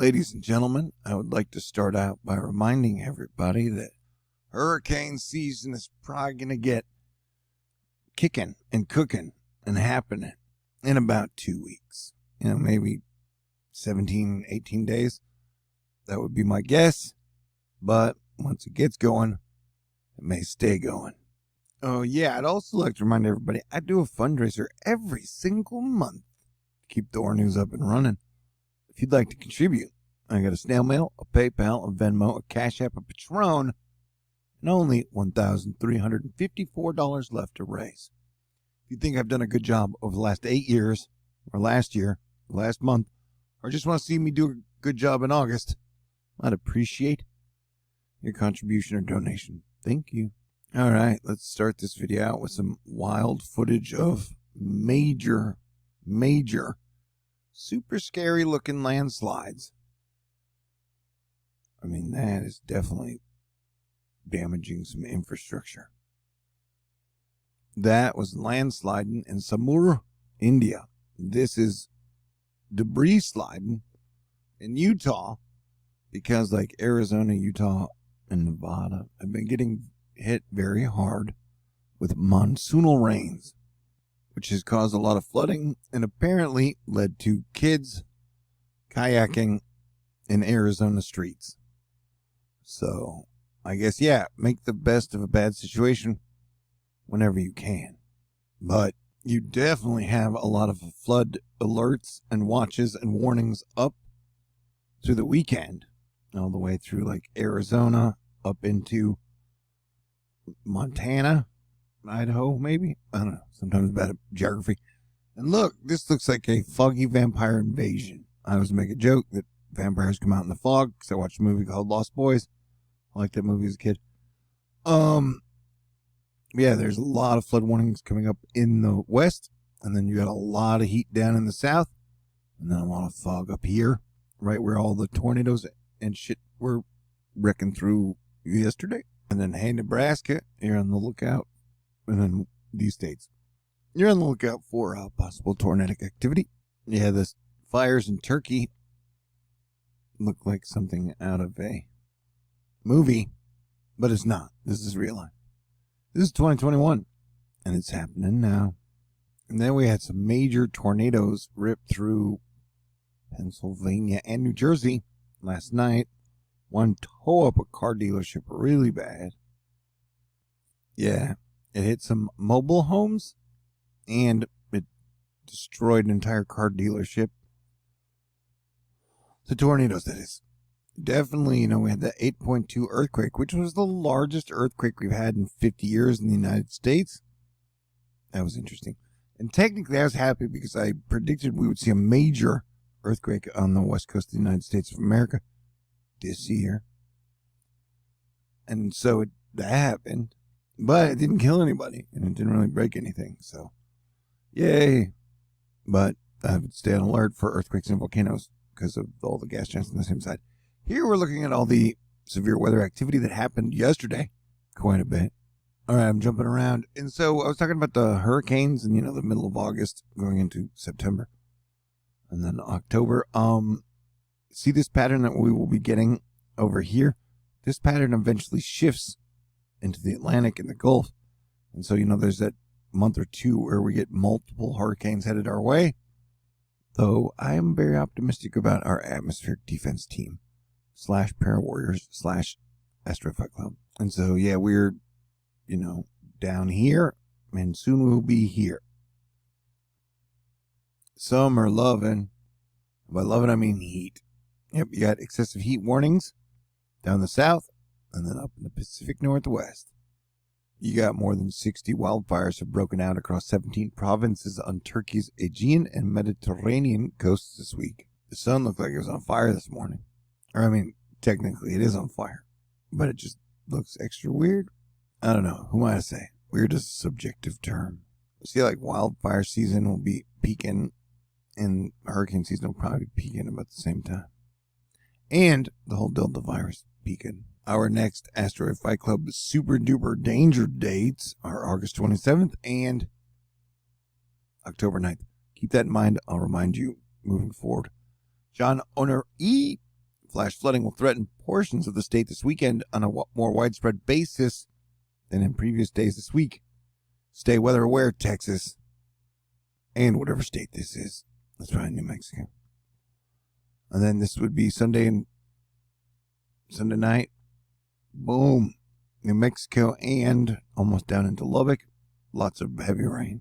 Ladies and gentlemen, I would like to start out by reminding everybody that hurricane season is probably going to get kicking and cooking and happening in about 2 weeks. Maybe 17, 18 days. That would be my guess. But once it gets going, it may stay going. Oh, yeah, I'd also like to remind everybody I do a fundraiser every single month to keep THORnews up and running. If you'd like to contribute, I got a snail mail, a PayPal, a Venmo, a CashApp, a Patron, and only $1,354 left to raise. If you think I've done a good job over the last 8 years, or last year, last month, or just want to see me do a good job in August, I'd appreciate your contribution or donation. Thank you. All right, let's start this video out with some wild footage of major, super scary looking landslides. I mean, that is definitely damaging some infrastructure. That was landsliding in Samur, India. This is debris sliding in Utah because like Arizona, Utah, and Nevada have been getting hit very hard with monsoonal rains, which has caused a lot of flooding and apparently led to kids kayaking in Arizona streets. So I guess, yeah, make the best of a bad situation whenever you can. But you definitely have a lot of flood alerts and watches and warnings up through the weekend, all the way through like Arizona up into Montana, Idaho, maybe. I don't know. Sometimes bad at geography. And look, this looks like a foggy vampire invasion. I always make a joke that vampires come out in the fog because I watched a movie called Lost Boys. I liked that movie as a kid. Yeah, there's a lot of flood warnings coming up in the west, and then you got a lot of heat down in the south, and then a lot of fog up here, right where all the tornadoes and shit were wrecking through yesterday. And then, hey, Nebraska, you're on the lookout. And then these states, you're on the lookout for possible tornadic activity. Yeah, the fires in Turkey look like something out of a movie, but it's not. This is real life. This is 2021, and it's happening now. And then we had some major tornadoes rip through Pennsylvania and New Jersey last night. One tore up a car dealership really bad. Yeah, it hit some mobile homes, and it destroyed an entire car dealership. The tornadoes, that is. Definitely, we had the 8.2 earthquake, which was the largest earthquake we've had in 50 years in the United States. That was interesting. And technically, I was happy because I predicted we would see a major earthquake on the west coast of the United States of America this year. And so that happened. But it didn't kill anybody, and it didn't really break anything. So, yay. But I would stay on alert for earthquakes and volcanoes because of all the gas giants on the same side. Here we're looking at all the severe weather activity that happened yesterday. Quite a bit. All right, I'm jumping around. And so I was talking about the hurricanes in, the middle of August going into September. And then October. See this pattern that we will be getting over here? This pattern eventually shifts into the Atlantic and the Gulf. And so, there's that month or two where we get multiple hurricanes headed our way. Though I am very optimistic about our atmospheric defense team / Parawarriors / Asteroid Fight Club. And so, yeah, we're, down here, and soon we'll be here. Some are loving. By loving, I mean heat. Yep, you got excessive heat warnings down the south and then up in the Pacific Northwest. You got more than 60 wildfires have broken out across 17 provinces on Turkey's Aegean and Mediterranean coasts this week. The sun looked like it was on fire this morning. Or, technically it is on fire, but it just looks extra weird. I don't know. Who am I to say? Weird is a subjective term. I see like wildfire season will be peaking and hurricane season will probably be peaking about the same time. And the whole Delta virus peaking. Our next Asteroid Fight Club super duper danger dates are August 27th and October 9th. Keep that in mind. I'll remind you moving forward. John Owner E Flash flooding will threaten portions of the state this weekend on a more widespread basis than in previous days this week. Stay weather aware, Texas, and whatever state this is. That's probably New Mexico. And then this would be Sunday night. Boom. New Mexico and almost down into Lubbock. Lots of heavy rain.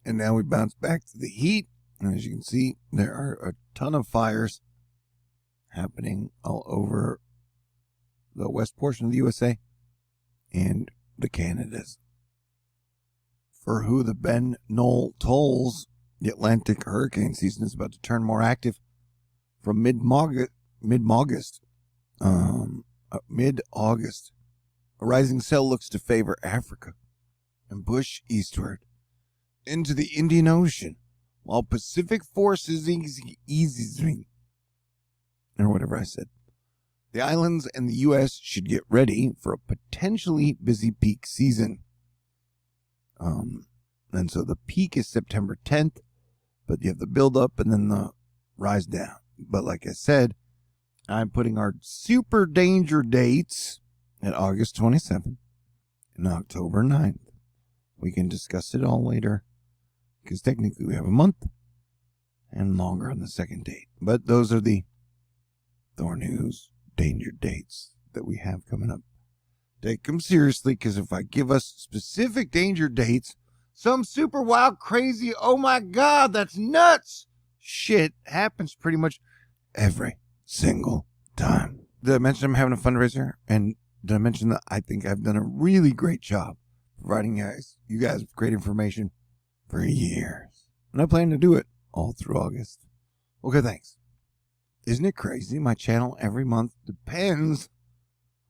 And now we bounce back to the heat. And as you can see, there are a ton of fires happening all over the west portion of the USA and the Canadas. For who the Ben Knoll tolls, the Atlantic hurricane season is about to turn more active from mid-August. A rising sail looks to favor Africa and push eastward into the Indian Ocean, while Pacific forces easing, or whatever I said. The islands and the U.S. should get ready for a potentially busy peak season. And so the peak is September 10th, but you have the build up and then the rise down. But like I said, I'm putting our super danger dates at August 27th and October 9th. We can discuss it all later, because technically we have a month and longer on the second date. But those are the THORnews danger dates that we have coming up. Take them seriously, because if I give us specific danger dates, some super wild, crazy, oh my God, that's nuts shit happens pretty much every single time. Did I mention I'm having a fundraiser? And did I mention that I think I've done a really great job providing you guys with great information for years? And I plan to do it all through August. Okay, thanks. Isn't it crazy? My channel every month depends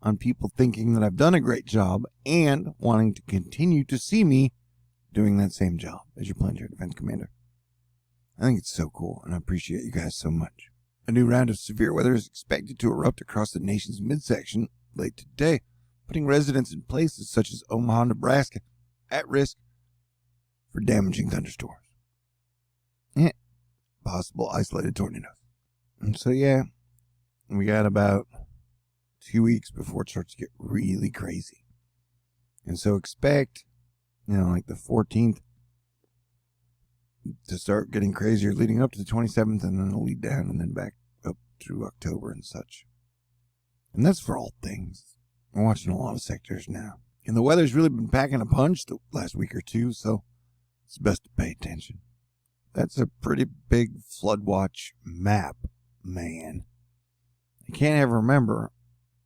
on people thinking that I've done a great job and wanting to continue to see me doing that same job as your Planetary Defense Commander. I think it's so cool, and I appreciate you guys so much. A new round of severe weather is expected to erupt across the nation's midsection late today, putting residents in places such as Omaha, Nebraska, at risk for damaging thunderstorms. Possible isolated tornadoes. And so, yeah, we got about 2 weeks before it starts to get really crazy. And so expect, like the 14th to start getting crazier, leading up to the 27th, and then it'll lead down and then back up through October and such. And that's for all things. We're watching a lot of sectors now. And the weather's really been packing a punch the last week or two, so it's best to pay attention. That's a pretty big flood watch map, man. I can't ever remember,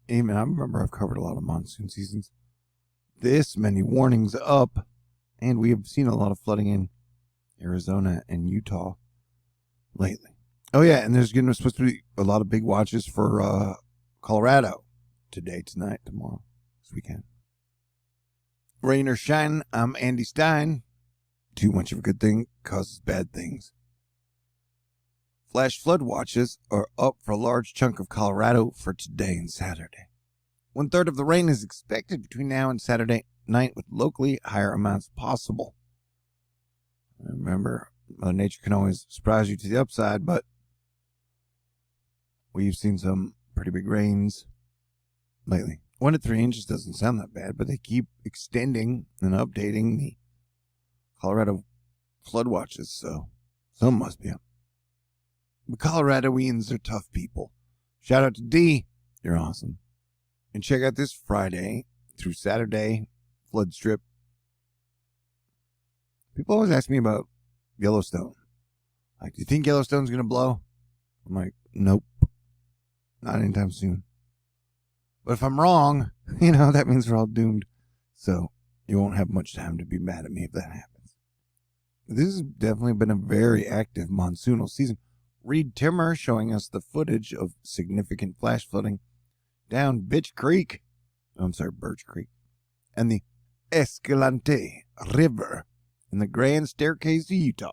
I remember I've covered a lot of monsoon seasons, this many warnings up, and we have seen a lot of flooding in Arizona and Utah lately. Oh yeah, and there's supposed to be a lot of big watches for Colorado today, tonight, tomorrow, this weekend. Rain or shine, I'm Andy Stein. Too much of a good thing causes bad things. Flash flood watches are up for a large chunk of Colorado for today and Saturday. 1/3 of the rain is expected between now and Saturday night, with locally higher amounts possible. Remember, Mother Nature can always surprise you to the upside, but we've seen some pretty big rains lately. 1 to 3 inches doesn't sound that bad, but they keep extending and updating the Colorado flood watches, so some must be up. The Coloradoans are tough people. Shout out to D. You're awesome. And check out this Friday through Saturday flood strip. People always ask me about Yellowstone. Like, do you think Yellowstone's going to blow? I'm like, nope. Not anytime soon. But if I'm wrong, that means we're all doomed. So you won't have much time to be mad at me if that happens. This has definitely been a very active monsoonal season. Reed Timmer showing us the footage of significant flash flooding down Birch Creek, and the Escalante River in the Grand Staircase of Utah.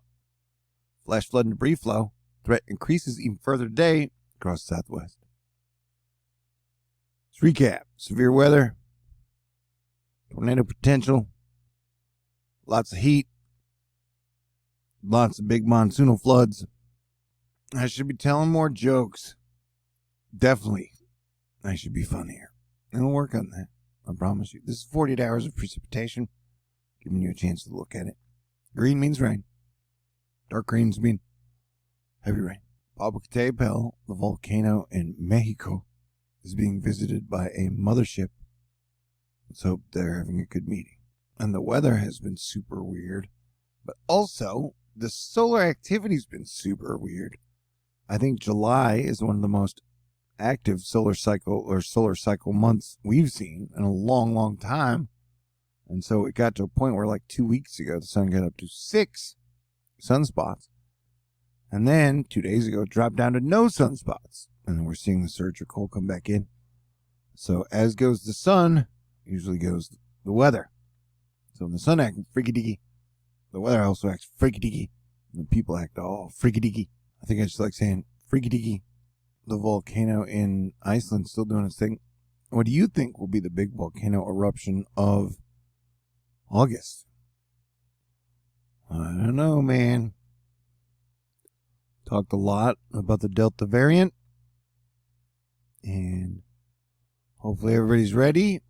Flash flood and debris flow threat increases even further today across the Southwest. Let's recap. Severe weather, tornado potential, lots of heat, lots of big monsoonal floods. I should be telling more jokes. definitely, I should be funnier. And we'll work on that. I promise you. This is 48 hours of precipitation, giving you a chance to look at it. Green means rain. Dark greens mean heavy rain. Popocatépetl, the volcano in Mexico, is being visited by a mothership. Let's hope they're having a good meeting. And the weather has been super weird. But also, the solar activity's been super weird. I think July is one of the most active solar cycle months we've seen in a long, long time. And so it got to a point where like 2 weeks ago, the sun got up to 6 sunspots. And then 2 days ago, it dropped down to no sunspots. And then we're seeing the surge of cold come back in. So as goes the sun, usually goes the weather. So when the sun acts freaky-deaky, the weather also acts freaky-deaky. And the people act all freaky-deaky. I think I just like saying freaky-deaky. The volcano in Iceland still doing its thing. What do you think will be the big volcano eruption of August? I don't know, man. Talked a lot about the Delta variant. And hopefully everybody's ready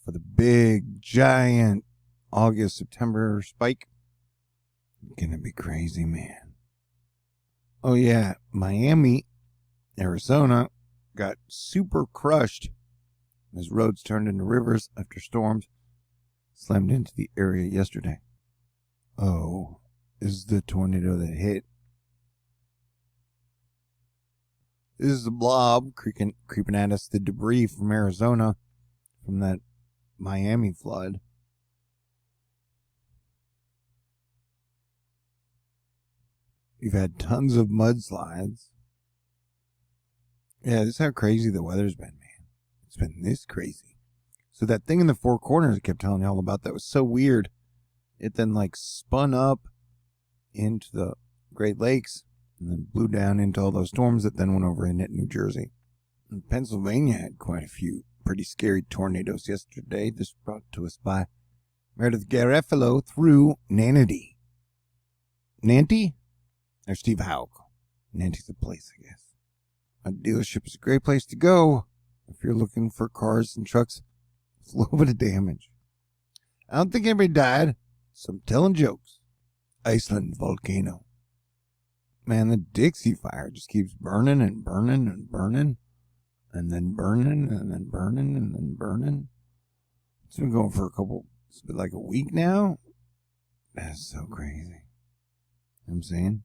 for the big, giant August-September spike. It's gonna be crazy, man. Oh yeah, Miami, Arizona got super crushed as roads turned into rivers after storms slammed into the area yesterday. Oh, is the tornado that hit. This is the blob creeping at us, the debris from Arizona from that Miami flood. We've had tons of mudslides. Yeah, this is how crazy the weather's been, man. It's been this crazy. So that thing in the Four Corners I kept telling y'all about, that was so weird. It then like spun up into the Great Lakes and then blew down into all those storms that then went over and hit New Jersey. And Pennsylvania had quite a few pretty scary tornadoes yesterday. This brought to us by Meredith Garofalo through Nanity. Nanty? Or Steve Hauk. Nanty's a place, I guess. A dealership is a great place to go if you're looking for cars and trucks with a little bit of damage. I don't think anybody died, so I'm telling jokes. Iceland volcano. Man, the Dixie fire just keeps burning and burning and burning, and then burning and then burning and then burning. It's been going for it's been like a week now. That's so crazy. You know what I'm saying?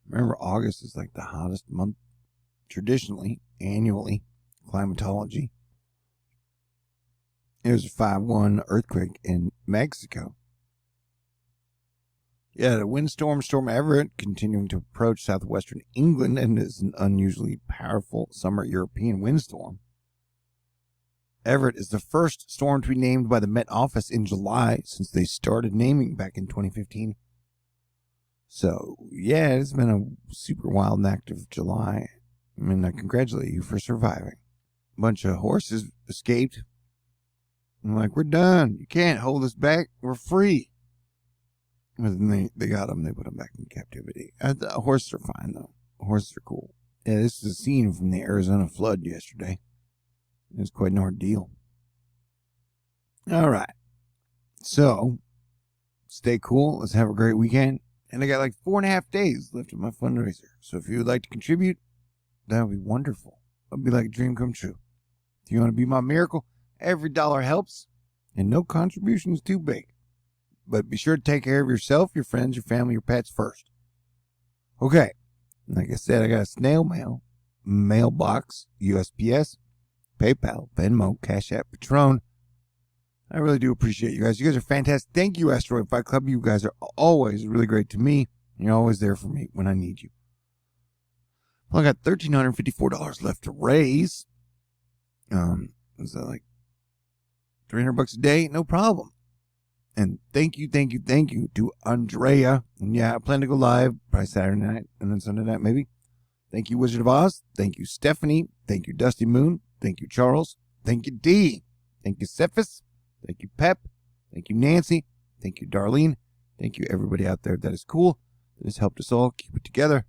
Remember, August is like the hottest month traditionally, annually, climatology. There was a 5.1 earthquake in Mexico. Yeah, the windstorm, Storm Everett, continuing to approach southwestern England, and is an unusually powerful summer European windstorm. Everett is the first storm to be named by the Met Office in July since they started naming back in 2015. So, yeah, it's been a super wild and active July. I mean, I congratulate you for surviving. A bunch of horses escaped. I'm like, we're done. You can't hold us back. We're free. But then they got them. They put them back in captivity. The horses are fine, though. Horses are cool. Yeah, this is a scene from the Arizona flood yesterday. It was quite an ordeal. All right. So, stay cool. Let's have a great weekend. And I got like 4.5 days left of my fundraiser. So if you would like to contribute, that would be wonderful. It would be like a dream come true. If you want to be my miracle, every dollar helps. And no contribution is too big. But be sure to take care of yourself, your friends, your family, your pets first. Okay. Like I said, I got a snail mail, mailbox, USPS, PayPal, Venmo, CashApp, Patron. I really do appreciate you guys. You guys are fantastic. Thank you, Asteroid Fight Club. You guys are always really great to me. You're always there for me when I need you. Well, I got $1,354 left to raise. Is that like $300 a day? No problem. And thank you to Andrea. And yeah, I plan to go live probably Saturday night and then Sunday night maybe. Thank you, Wizard of Oz. Thank you, Stephanie. Thank you, Dusty Moon. Thank you, Charles. Thank you, Dee. Thank you, Cephas. Thank you, Pep. Thank you, Nancy. Thank you, Darlene. Thank you, everybody out there that is cool, that has helped us all keep it together.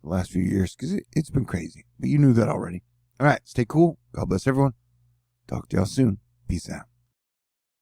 the last few years because it's been crazy. But you knew that already. All right, stay cool. God bless everyone. Talk to y'all soon. Peace out.